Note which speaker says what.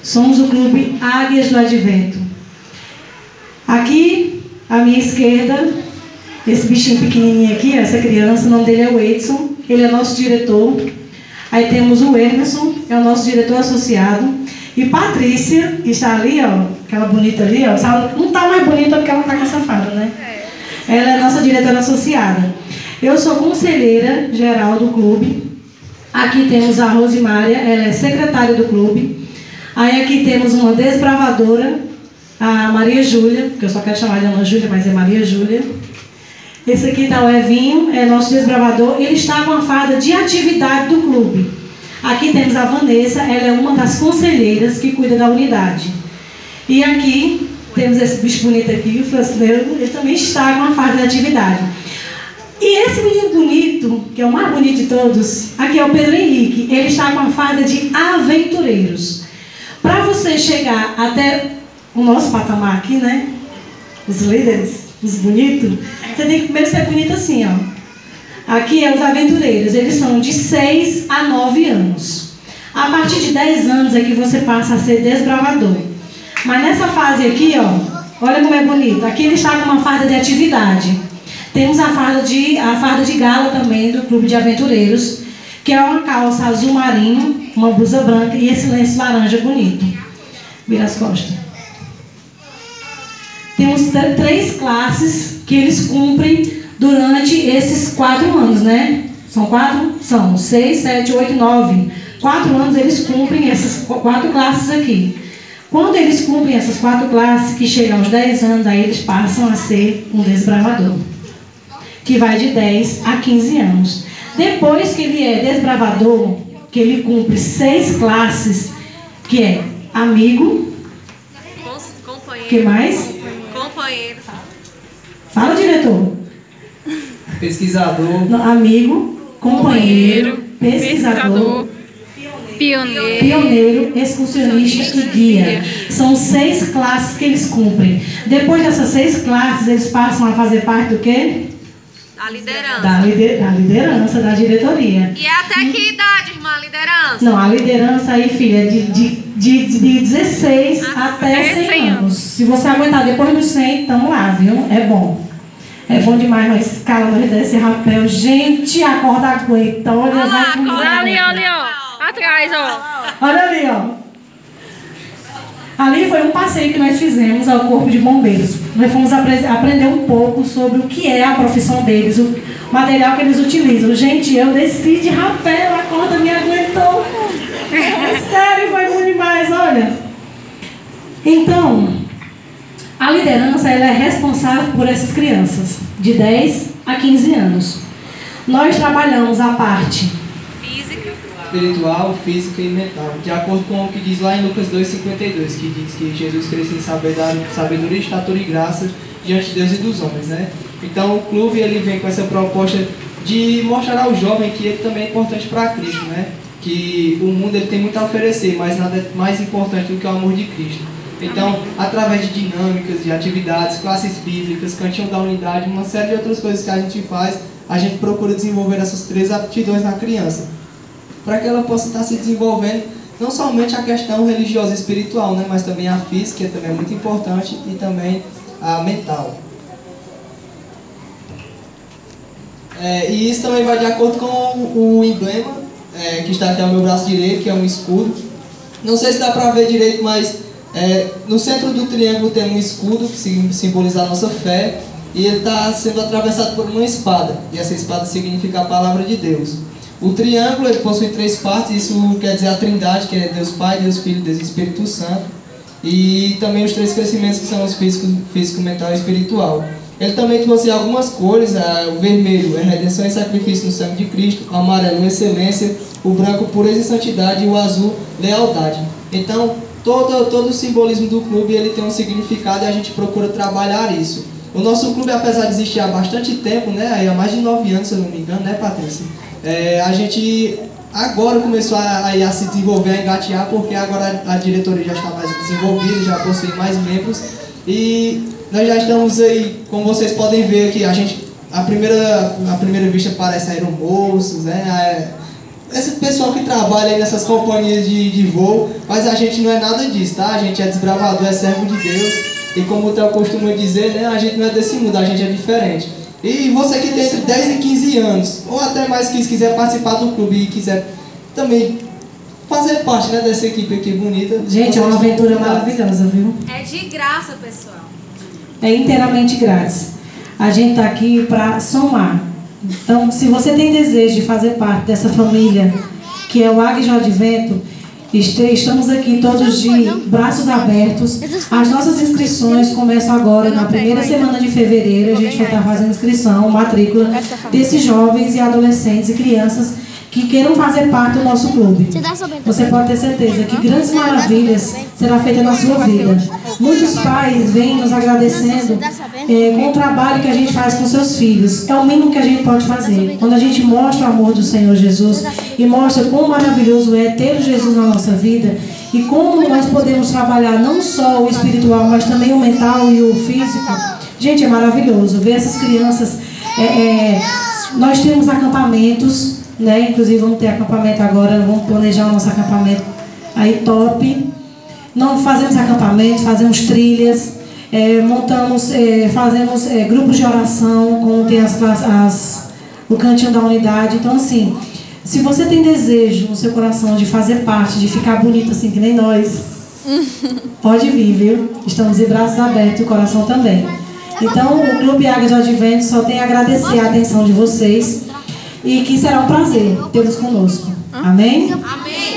Speaker 1: Somos o Clube Águias do Advento. Aqui, à minha esquerda, esse bichinho pequenininho aqui, essa criança, o nome dele é o Edson, ele é nosso diretor. Aí temos o Emerson, é o nosso diretor associado. E Patrícia, que está ali, ó, aquela bonita ali, ó, não está mais bonita porque ela está com essa farda, né? Ela é nossa diretora associada. Eu sou conselheira geral do clube. Aqui temos a Rosimária, ela é secretária do clube. Aí aqui temos uma desbravadora, a Maria Júlia, que eu só quero chamar de Ana Júlia, mas é Maria Júlia. Esse aqui está o Evinho, é nosso desbravador. Ele está com a farda de atividade do clube. Aqui temos a Vanessa, ela é uma das conselheiras que cuida da unidade. E aqui temos esse bicho bonito aqui, o Francisco, ele também está com a farda de atividade. E esse menino bonito, que é o mais bonito de todos, aqui é o Pedro Henrique, ele está com a farda de aventureiros. Para você chegar até o nosso patamar aqui, né? Os líderes, os bonitos, você tem que primeiro ser bonito assim, ó. Aqui é os aventureiros, eles são de 6 a 9 anos. A partir de 10 anos é que você passa a ser desbravador. Mas nessa fase aqui, ó, olha como é bonito. Aqui ele está com uma farda de atividade. Temos a farda de gala também do Clube de Aventureiros, que é uma calça azul marinho, uma blusa branca e esse lenço laranja bonito. Vira as costas. Temos 3 classes que eles cumprem durante esses 4 anos, né? São 4? São 6, 7, 8, 9. 4 anos eles cumprem essas 4 classes aqui. Quando eles cumprem essas 4 classes, que chegam aos 10 anos, aí eles passam a ser um desbravador, que vai de 10 a 15 anos. Depois que ele é desbravador, que ele cumpre 6 classes, que é amigo,
Speaker 2: companheiro,
Speaker 1: que mais?
Speaker 2: Companheiro.
Speaker 1: Fala, diretor.
Speaker 3: Pesquisador.
Speaker 1: Não, amigo, companheiro, pesquisador, pioneiro, excursionista e guia. São 6 classes que eles cumprem. Depois dessas 6 classes, eles passam a fazer parte do quê?
Speaker 2: A liderança.
Speaker 1: Da liderança, da diretoria.
Speaker 2: E até que idade, irmã, a liderança?
Speaker 1: Não, a liderança aí, filha, é de 16 até 100 anos. Se você aguentar depois dos 100, estamos lá, viu? É bom. É bom demais, nós escala, nós desce rapel. Gente, a corda aguenta. Olha, vai comigo.
Speaker 4: Ali, ó. Atrás, ó.
Speaker 1: Olha ali, ó. Ali foi um passeio que nós fizemos ao Corpo de Bombeiros. Nós fomos aprender um pouco sobre o que é a profissão deles, o material que eles utilizam. Gente, eu desci de rapel, a corda me aguentou. Sério, foi bom demais, olha. Então, a liderança ela é responsável por essas crianças, de 10 a 15 anos. Nós trabalhamos a parte
Speaker 3: espiritual, física e mental, de acordo com o que diz lá em Lucas 2,52, que diz que Jesus cresceu em sabedoria, estatura e graça diante de Deus e dos homens, né? Então o clube ele vem com essa proposta de mostrar ao jovem que ele também é importante para Cristo, né? Que o mundo ele tem muito a oferecer, mas nada é mais importante do que o amor de Cristo. Então, através de dinâmicas, de atividades, classes bíblicas, cantinho da unidade, uma série de outras coisas que a gente faz, a gente procura desenvolver essas 3 aptidões na criança, para que ela possa estar se desenvolvendo não somente a questão religiosa e espiritual, né, mas também a física, que também é muito importante, e também a mental. E isso também vai de acordo com o emblema, que está aqui ao meu braço direito, que é um escudo. Não sei se dá para ver direito, mas no centro do triângulo tem um escudo que simboliza a nossa fé, e ele está sendo atravessado por uma espada, e essa espada significa a palavra de Deus. O triângulo ele possui 3 partes, isso quer dizer a trindade, que é Deus Pai, Deus Filho e Deus Espírito Santo. E também os 3 crescimentos, que são os físico, mental e espiritual. Ele também trouxe algumas cores, o vermelho é redenção e sacrifício no sangue de Cristo, o amarelo excelência, o branco pureza e santidade e o azul lealdade. Então, todo o simbolismo do clube ele tem um significado e a gente procura trabalhar isso. O nosso clube, apesar de existir há bastante tempo, né, há mais de 9 anos, se eu não me engano, né, Patrícia? A gente agora começou a se desenvolver, a engatear, porque agora a diretoria já está mais desenvolvida, já possui mais membros. E nós já estamos aí, como vocês podem ver aqui, a primeira vista parece aeromoços, né? esse pessoal que trabalha aí nessas companhias de voo, mas a gente não é nada disso, tá? A gente é desbravador, é servo de Deus. E como o Theo costuma dizer, né? A gente não é desse mundo, a gente é diferente. E você que tem entre 10 e 15 anos, ou até mais que quiser participar do clube e quiser também fazer parte, né, dessa equipe aqui bonita.
Speaker 1: Gente, é uma aventura maravilhosa, viu?
Speaker 2: É de graça, pessoal.
Speaker 1: É inteiramente grátis. A gente está aqui para somar. Então, se você tem desejo de fazer parte dessa família, que é o Águia de Advento, estamos aqui todos de braços abertos. As nossas inscrições começam agora, na primeira semana de fevereiro. A gente vai estar fazendo inscrição, matrícula desses jovens e adolescentes e crianças que queiram fazer parte do nosso clube. Você pode ter certeza que grandes maravilhas serão feitas na sua vida. Muitos pais vêm nos agradecendo com o trabalho que a gente faz com seus filhos. É o mínimo que a gente pode fazer. Quando a gente mostra o amor do Senhor Jesus e mostra quão maravilhoso é ter o Jesus na nossa vida e como nós podemos trabalhar não só o espiritual, mas também o mental e o físico. Gente, é maravilhoso ver essas crianças. Nós temos acampamentos, né? Inclusive vamos ter acampamento agora, vamos planejar o nosso acampamento aí top. Não fazemos acampamentos, fazemos trilhas, fazemos grupos de oração, como tem o cantinho da unidade. Então, assim, se você tem desejo no seu coração de fazer parte, de ficar bonito assim que nem nós, pode vir, viu? Estamos de braços abertos e o coração também. Então, o Clube Águia de Advento só tem a agradecer a atenção de vocês e que será um prazer tê-los conosco. Amém?
Speaker 2: Amém.